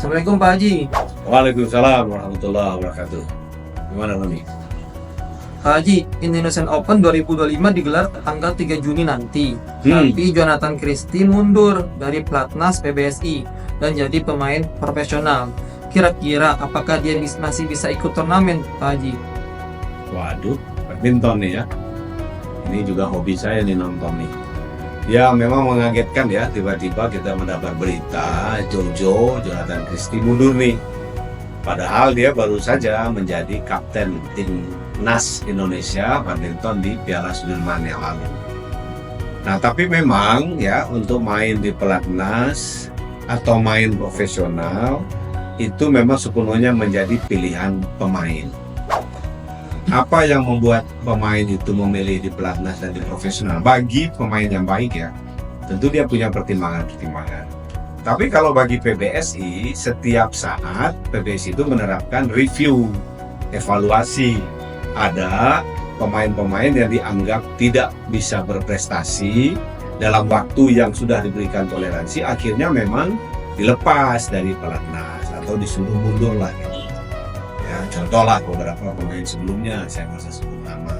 Assalamualaikum Pak Haji. Waalaikumsalam warahmatullahi wabarakatuh. Gimana nih? Pak Haji, Indonesian Open 2025 digelar tanggal 3 Juni nanti. Tapi Jonathan Christie mundur dari Pelatnas PBSI dan jadi pemain profesional. Kira-kira apakah dia masih bisa ikut turnamen, Pak Haji? Waduh, badminton nih ya. Ini juga hobi saya nih, nonton nih. Ya memang mengagetkan ya, tiba-tiba kita mendapat berita Jonathan Christie mundur nih. Padahal dia baru saja menjadi kapten timnas Indonesia badminton di Piala Sudirman yang lalu. Nah tapi memang ya, untuk main di pelatnas atau main profesional itu memang sepenuhnya menjadi pilihan pemain. Apa yang membuat pemain itu memilih di pelatnas dan di profesional? Bagi pemain yang baik ya, tentu dia punya pertimbangan-pertimbangan. Tapi kalau bagi PBSI, setiap saat PBSI itu menerapkan review, evaluasi. Ada pemain-pemain yang dianggap tidak bisa berprestasi dalam waktu yang sudah diberikan toleransi, akhirnya memang dilepas dari pelatnas atau disuruh mundur lah gitu. Ya, contoh lah beberapa pemain sebelumnya, saya nggak usah sebut nama.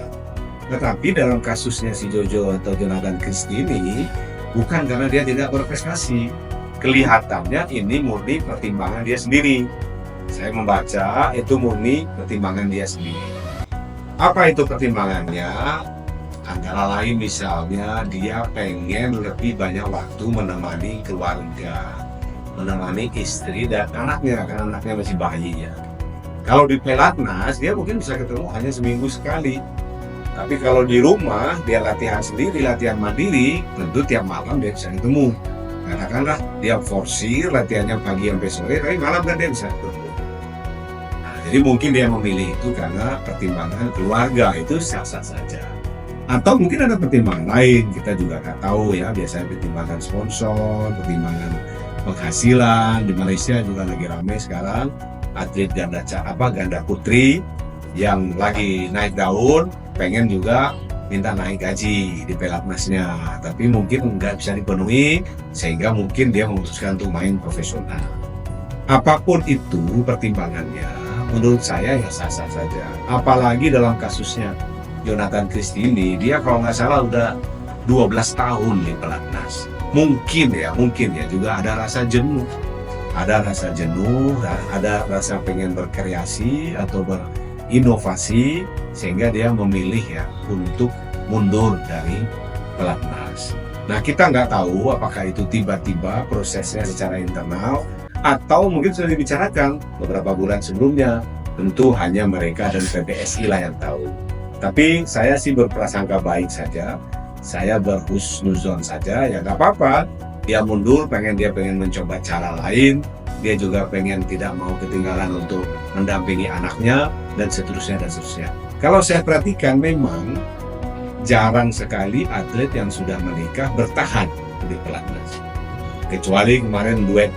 Tetapi dalam kasusnya si Jojo atau Jonathan Christie ini, bukan karena dia tidak berprestasi. Kelihatannya ini murni pertimbangan dia sendiri. Saya membaca itu murni pertimbangan dia sendiri. Apa itu pertimbangannya? Antara lain misalnya dia pengen lebih banyak waktu menemani keluarga, menemani istri dan anaknya, karena anaknya masih bayi ya. Kalau di pelatnas dia mungkin bisa ketemu hanya seminggu sekali. Tapi kalau di rumah dia latihan sendiri, latihan mandiri, tentu tiap malam dia bisa ketemu. Katakanlah dia forsir latihannya pagi sampai sore, tapi malam kan dia bisa ketemu. Nah, jadi mungkin dia memilih itu karena pertimbangan keluarga, itu sah-sah saja. Atau mungkin ada pertimbangan lain, kita juga nggak tahu ya. Biasanya pertimbangan sponsor, pertimbangan penghasilan. Di Malaysia juga lagi ramai sekarang atlet ganda putri yang lagi naik daun, pengen juga minta naik gaji di pelatnasnya, tapi mungkin nggak bisa dipenuhi sehingga mungkin dia memutuskan untuk main profesional. Apapun itu pertimbangannya, menurut saya ya sah-sah saja. Apalagi dalam kasusnya Jonathan Christie ini, dia kalau nggak salah udah 12 tahun di pelatnas. Mungkin ya juga ada rasa jenuh. Ada rasa jenuh, ada rasa pengen berkreasi atau berinovasi, sehingga dia memilih ya untuk mundur dari pelatnas. Nah kita nggak tahu apakah itu tiba-tiba prosesnya secara internal atau mungkin sudah dibicarakan beberapa bulan sebelumnya. Tentu hanya mereka dan PBSI lah yang tahu. Tapi saya sih berprasangka baik saja, saya berhusnuzon saja, ya nggak apa-apa. Dia mundur, dia pengen mencoba cara lain, dia juga pengen tidak mau ketinggalan untuk mendampingi anaknya, dan seterusnya. Kalau saya perhatikan memang jarang sekali atlet yang sudah menikah bertahan di pelatnas. Kecuali kemarin duet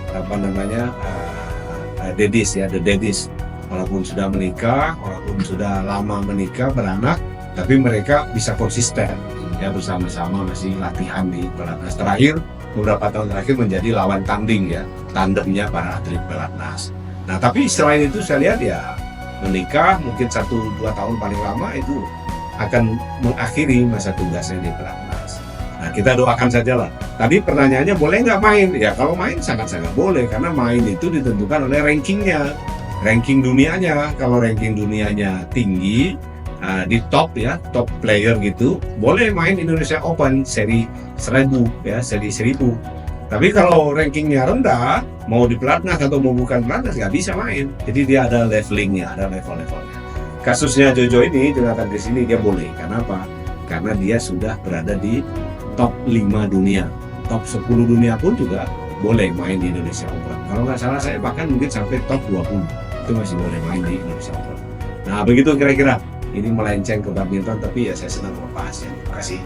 Dedis ya, The Dedis. Walaupun sudah menikah, walaupun sudah lama menikah, beranak, tapi mereka bisa konsisten ya, bersama-sama masih latihan di pelatnas. Terakhir beberapa tahun terakhir menjadi lawan tanding ya, tandemnya para atlet pelatnas. Nah tapi selain itu saya lihat ya, menikah mungkin 1-2 tahun paling lama itu akan mengakhiri masa tugasnya di pelatnas. Nah kita doakan saja lah. Tadi pertanyaannya boleh nggak main? Ya kalau main sangat-sangat boleh, karena main itu ditentukan oleh rankingnya, ranking dunianya. Kalau ranking dunianya tinggi, di top player gitu, boleh main Indonesia Open seri 1000 ya, seri 1000. Tapi kalau rankingnya rendah, mau di pelatnas atau mau bukan pelatnas nggak bisa main. Jadi dia ada levelingnya, ada level-levelnya. Kasusnya Jojo ini, Jonathan di sini dia boleh. Kenapa? Karena dia sudah berada di top 5 dunia, top 10 dunia pun juga boleh main di Indonesia Open. Kalau nggak salah saya bahkan mungkin sampai top 20 itu masih boleh main di Indonesia Open. Nah begitu kira-kira. Ini melenceng ke badminton, tapi ya saya senang membahasnya. Terima kasih.